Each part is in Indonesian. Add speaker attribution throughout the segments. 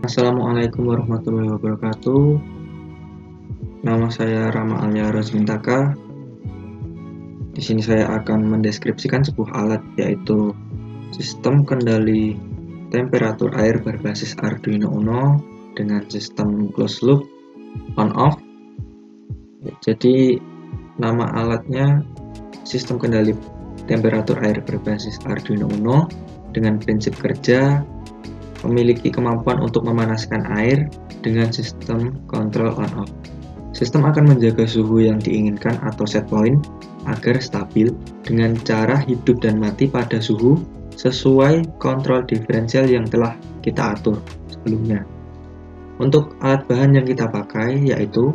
Speaker 1: Assalamualaikum warahmatullahi wabarakatuh. Nama saya Rama Alia Rosmintaka. Di sini saya akan mendeskripsikan sebuah alat, yaitu sistem kendali temperatur air berbasis Arduino Uno dengan sistem closed loop on-off. Jadi nama alatnya sistem kendali temperatur air berbasis Arduino Uno dengan prinsip kerja memiliki kemampuan untuk memanaskan air dengan sistem kontrol on-off. Sistem akan menjaga suhu yang diinginkan atau set point agar stabil dengan cara hidup dan mati pada suhu sesuai kontrol diferensial yang telah kita atur sebelumnya. Untuk alat bahan yang kita pakai yaitu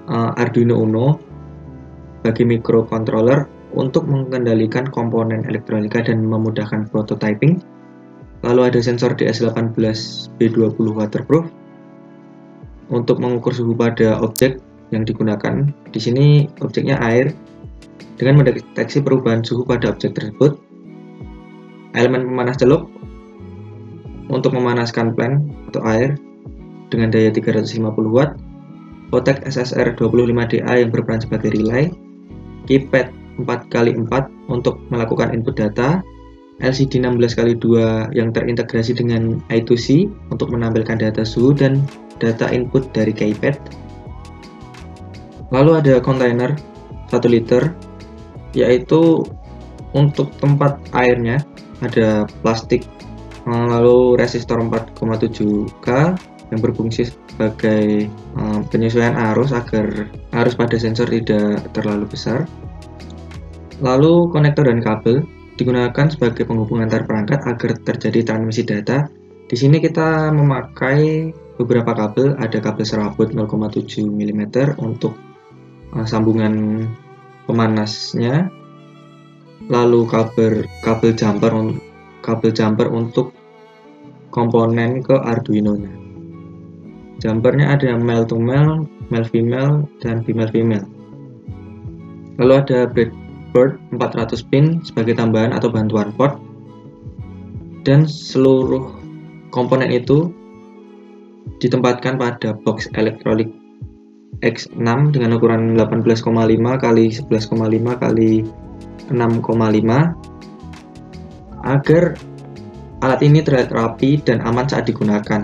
Speaker 1: Arduino Uno bagi microcontroller untuk mengendalikan komponen elektronika dan memudahkan prototyping. Lalu ada sensor DS18B20 waterproof untuk mengukur suhu pada objek yang digunakan. Di sini objeknya air dengan mendeteksi perubahan suhu pada objek tersebut. Elemen pemanas celup untuk memanaskan plan atau air dengan daya 350 watt. Kotek SSR 25DA yang berperan sebagai relay. Keypad 4x4 untuk melakukan input data. LCD 16x2 yang terintegrasi dengan I2C untuk menampilkan data suhu dan data input dari keypad. Lalu ada kontainer 1 liter, yaitu untuk tempat airnya ada plastik, lalu resistor 4,7K yang berfungsi sebagai penyesuaian arus agar arus pada sensor tidak terlalu besar. Lalu konektor dan kabel digunakan sebagai penghubung antar perangkat agar terjadi transmisi data. Di sini kita memakai beberapa kabel, ada kabel serabut 0,7 mm untuk sambungan pemanasnya, lalu kabel jumper untuk komponen ke Arduino-nya. Jumpernya ada male to male, male female, dan female female. Lalu ada breadboard 400 pin sebagai tambahan atau bantuan port, dan seluruh komponen itu ditempatkan pada box elektronik X6 dengan ukuran 18,5 x 11,5 x 6,5 agar alat ini terlihat rapi dan aman saat digunakan.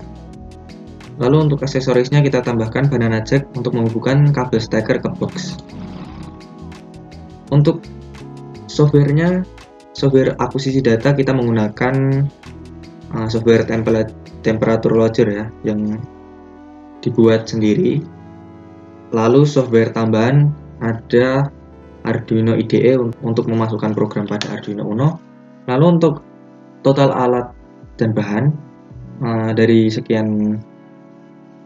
Speaker 1: Lalu untuk aksesorisnya kita tambahkan banana jack untuk menghubungkan kabel stacker ke box. Untuk softwarenya, software akuisisi data kita menggunakan software temperature logger ya, yang dibuat sendiri. Lalu software tambahan ada Arduino IDE untuk memasukkan program pada Arduino Uno. Lalu untuk total alat dan bahan, dari sekian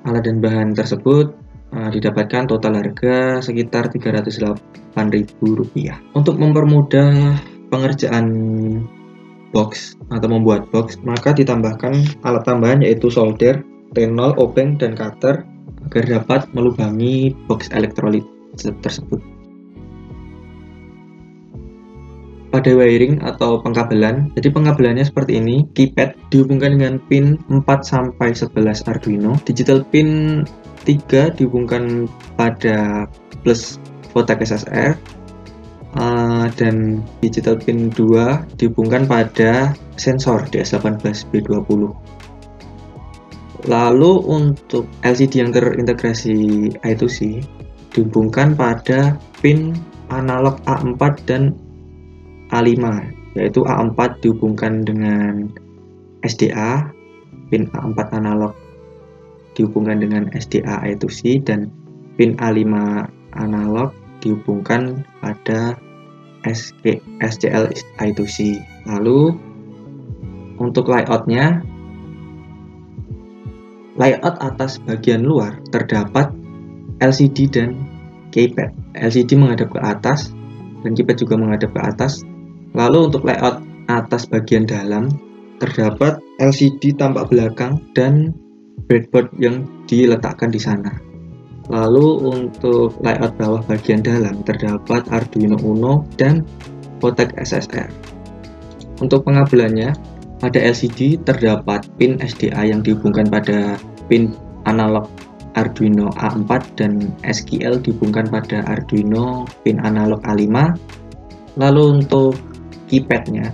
Speaker 1: alat dan bahan tersebut didapatkan total harga sekitar Rp308.000. Untuk mempermudah pengerjaan box atau membuat box, maka ditambahkan alat tambahan yaitu solder, T0, obeng, dan cutter agar dapat melubangi box elektrolit tersebut. Pada wiring atau pengkabelan, jadi pengkabelannya seperti ini. Keypad dihubungkan dengan pin 4-11 Arduino, digital pin 3 dihubungkan pada plus kotak SSR, dan digital pin 2 dihubungkan pada sensor DS18B20. Lalu untuk LCD yang terintegrasi I2C dihubungkan pada pin analog A4 dan A5, yaitu A4 dihubungkan dengan SDA, pin A4 analog dihubungkan dengan SDA I2C, dan pin A5 analog dihubungkan pada SCL I2C. Lalu untuk layout atas bagian luar terdapat LCD dan keypad. LCD menghadap ke atas dan keypad juga menghadap ke atas. Lalu untuk layout atas bagian dalam terdapat LCD tampak belakang dan breadboard yang diletakkan di sana. Lalu untuk layout bawah bagian dalam terdapat Arduino Uno dan kotak SSR. Untuk pengabelannya, Pada LCD terdapat pin SDA yang dihubungkan pada pin analog Arduino A4 dan SQL dihubungkan pada Arduino pin analog A5. Lalu untuk keypadnya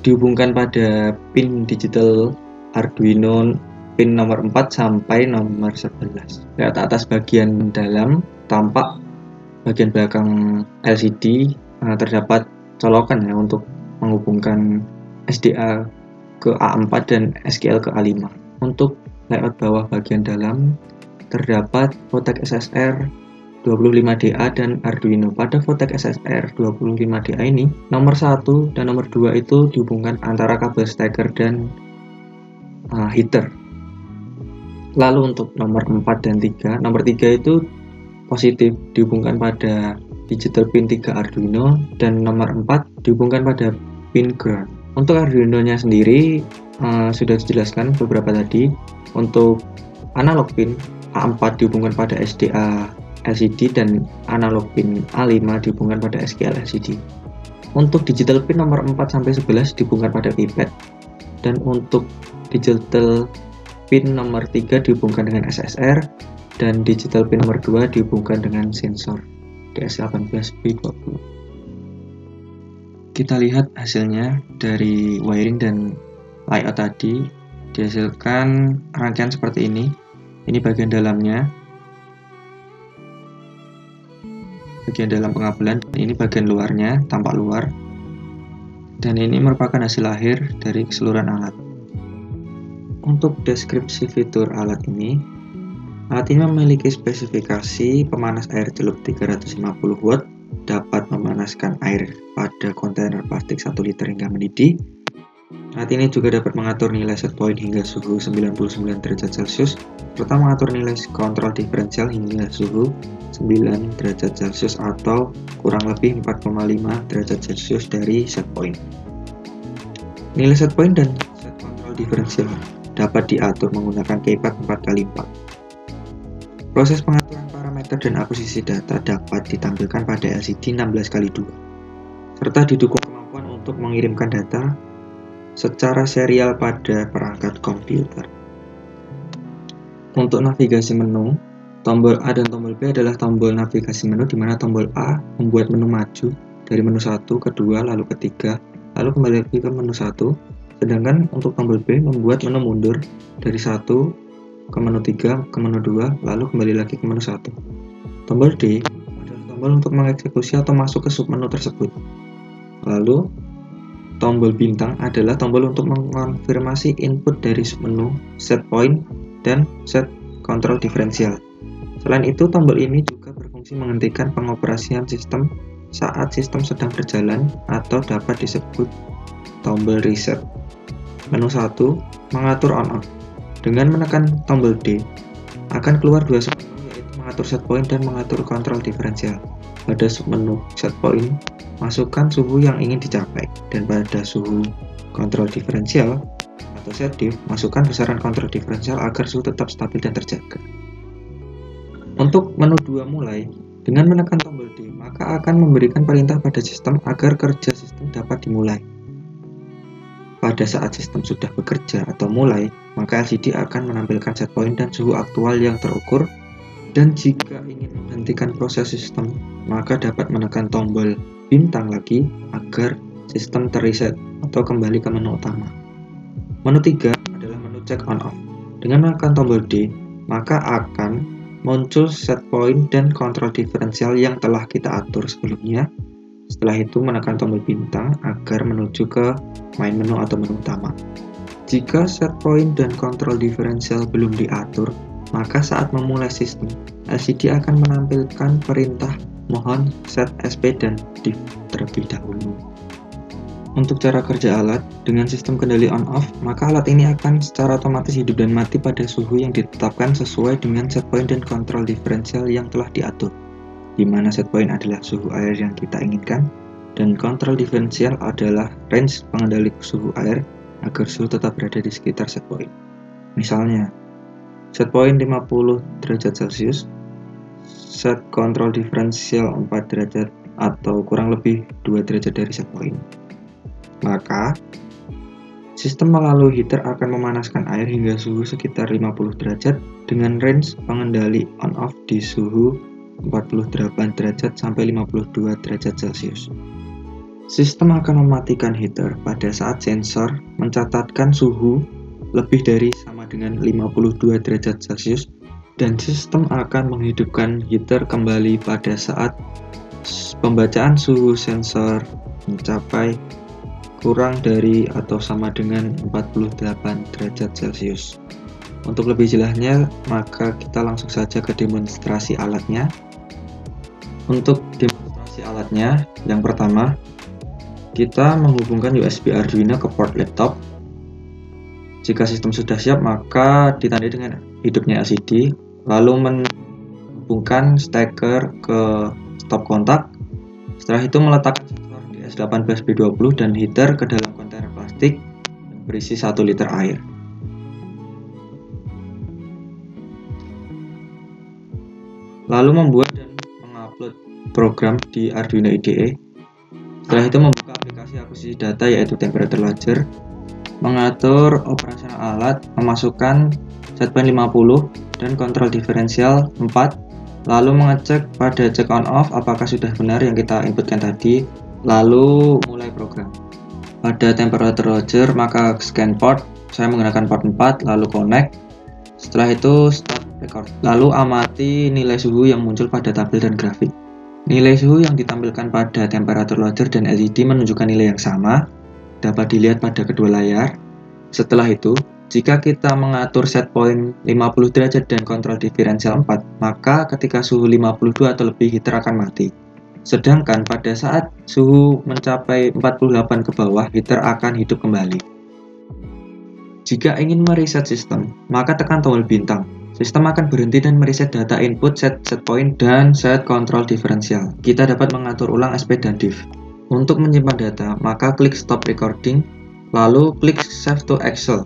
Speaker 1: dihubungkan pada pin digital Arduino pin nomor 4 sampai nomor 11. Lihat atas bagian dalam, tampak bagian belakang LCD terdapat colokan ya untuk menghubungkan SDA ke A4 dan SQL ke A5. Untuk layout bawah bagian dalam terdapat Votek SSR 25DA dan Arduino. Pada Votek SSR 25DA ini, nomor 1 dan nomor 2 itu dihubungkan antara kabel steker dan heater. Lalu untuk nomor 4 dan 3, nomor 3 itu positif dihubungkan pada digital pin 3 Arduino dan nomor 4 dihubungkan pada pin ground. Untuk Arduino-nya sendiri sudah dijelaskan beberapa tadi. Untuk analog pin A4 dihubungkan pada SDA LCD dan analog pin A5 dihubungkan pada SQL LCD. Untuk digital pin nomor 4 sampai 11 dihubungkan pada keypad, dan untuk digital pin nomor 3 dihubungkan dengan SSR, dan digital pin nomor 2 dihubungkan dengan sensor DS18B20. Kita lihat hasilnya dari wiring dan layout tadi. Dihasilkan rangkaian seperti ini. Ini bagian dalamnya, bagian dalam pengabelan. Ini bagian luarnya, tampak luar. Dan ini merupakan hasil akhir dari keseluruhan alat. Untuk deskripsi fitur alat ini memiliki spesifikasi pemanas air celup 350 watt, dapat memanaskan air pada kontainer plastik 1 liter hingga mendidih. Alat ini juga dapat mengatur nilai set point hingga suhu 99 derajat Celcius, serta mengatur nilai kontrol diferensial hingga suhu 9 derajat Celcius atau kurang lebih 4,5 derajat Celcius dari set point. Nilai set point dan set kontrol diferensial dapat diatur menggunakan keypad 4x4. Proses pengaturan parameter dan akuisisi data dapat ditampilkan pada LCD 16x2, serta didukung kemampuan untuk mengirimkan data secara serial pada perangkat komputer. Untuk navigasi menu, tombol A dan tombol B adalah tombol navigasi menu, di mana tombol A membuat menu maju dari menu 1 ke 2 lalu ke 3, lalu kembali lagi ke menu 1, sedangkan untuk tombol B membuat menu mundur dari 1 ke menu 3 ke menu 2 lalu kembali lagi ke menu 1. Tombol D adalah tombol untuk mengeksekusi atau masuk ke submenu tersebut. Lalu tombol bintang adalah tombol untuk mengonfirmasi input dari submenu, set point, dan set kontrol diferensial. Selain itu, tombol ini juga berfungsi menghentikan pengoperasian sistem saat sistem sedang berjalan, atau dapat disebut tombol reset. Menu 1 mengatur on-off. Dengan menekan tombol D, akan keluar dua submenu, yaitu mengatur set point dan mengatur kontrol diferensial. Pada submenu set point, masukkan suhu yang ingin dicapai, dan pada suhu kontrol diferensial atau set diff, masukkan besaran kontrol diferensial agar suhu tetap stabil dan terjaga. Untuk menu 2 mulai, dengan menekan tombol D, maka akan memberikan perintah pada sistem agar kerja sistem dapat dimulai. Pada saat sistem sudah bekerja atau mulai, maka LCD akan menampilkan set point dan suhu aktual yang terukur, dan jika ingin menghentikan proses sistem, maka dapat menekan tombol bintang lagi agar sistem terreset atau kembali ke menu utama. Menu 3 adalah menu check on off. Dengan menekan tombol D, maka akan muncul set point dan kontrol diferensial yang telah kita atur sebelumnya. Setelah itu menekan tombol bintang agar menuju ke main menu atau menu utama. Jika set point dan kontrol diferensial belum diatur, maka saat memulai sistem, LCD akan menampilkan perintah mohon set SP dan diff terlebih dahulu. Untuk cara kerja alat, dengan sistem kendali on-off, maka alat ini akan secara otomatis hidup dan mati pada suhu yang ditetapkan sesuai dengan set point dan kontrol diferensial yang telah diatur, di mana set point adalah suhu air yang kita inginkan, dan kontrol diferensial adalah range pengendali suhu air agar suhu tetap berada di sekitar set point. Misalnya, set point 50 derajat Celcius, set kontrol diferensial 4 derajat atau kurang lebih 2 derajat dari set point. Maka Sistem melalui heater akan memanaskan air hingga suhu sekitar 50 derajat dengan range pengendali on-off di suhu 48 derajat sampai 52 derajat Celcius. Sistem akan mematikan heater pada saat sensor mencatatkan suhu lebih dari sama dengan 52 derajat Celcius dan sistem akan menghidupkan heater kembali pada saat pembacaan suhu sensor mencapai kurang dari atau sama dengan 48 derajat Celcius. Untuk lebih jelasnya, maka kita langsung saja ke demonstrasi alatnya. Untuk demonstrasi alatnya, yang pertama, kita menghubungkan USB Arduino ke port laptop. Jika sistem sudah siap, maka ditandai dengan hidupnya LCD, lalu menghubungkan steker ke stop kontak. Setelah itu meletakkan sensor di S18B20 dan heater ke dalam kontainer plastik yang berisi 1 liter air. Lalu membuat dan mengupload program di Arduino IDE. Setelah itu membuka aplikasi akuisisi data yaitu temperature logger, mengatur operasional alat, memasukkan setpoint 50 dan kontrol diferensial 4, lalu mengecek pada check on off apakah sudah benar yang kita inputkan tadi, lalu mulai program. Pada temperature logger maka scan port, saya menggunakan port 4, lalu connect. Setelah itu start record, lalu amati nilai suhu yang muncul pada tabel dan grafik. Nilai suhu yang ditampilkan pada temperature logger dan LCD menunjukkan nilai yang sama, dapat dilihat pada kedua layar. Setelah itu, jika kita mengatur set point 50 derajat dan kontrol diferensial 4, maka ketika suhu 52 atau lebih heater akan mati. Sedangkan pada saat suhu mencapai 48 ke bawah, heater akan hidup kembali. Jika ingin mereset sistem, maka tekan tombol bintang. Sistem akan berhenti dan mereset data input, set point, dan set kontrol diferensial. Kita dapat mengatur ulang SP dan diff. Untuk menyimpan data, maka klik stop recording, lalu klik save to Excel.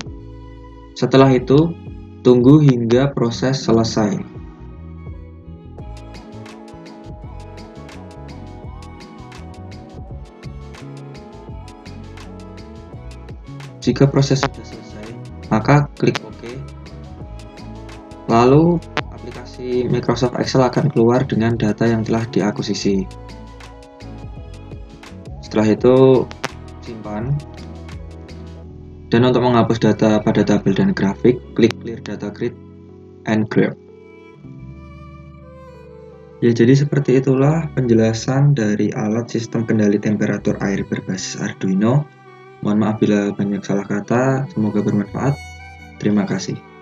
Speaker 1: Setelah itu, tunggu hingga proses selesai. Jika proses sudah selesai, maka klik OK. Lalu, aplikasi Microsoft Excel akan keluar dengan data yang telah diakuisisi. Setelah itu, simpan. Dan untuk menghapus data pada tabel dan grafik, klik Clear Data Grid and Grab. Ya, jadi seperti itulah penjelasan dari alat sistem kendali temperatur air berbasis Arduino. Mohon maaf bila banyak salah kata, semoga bermanfaat. Terima kasih.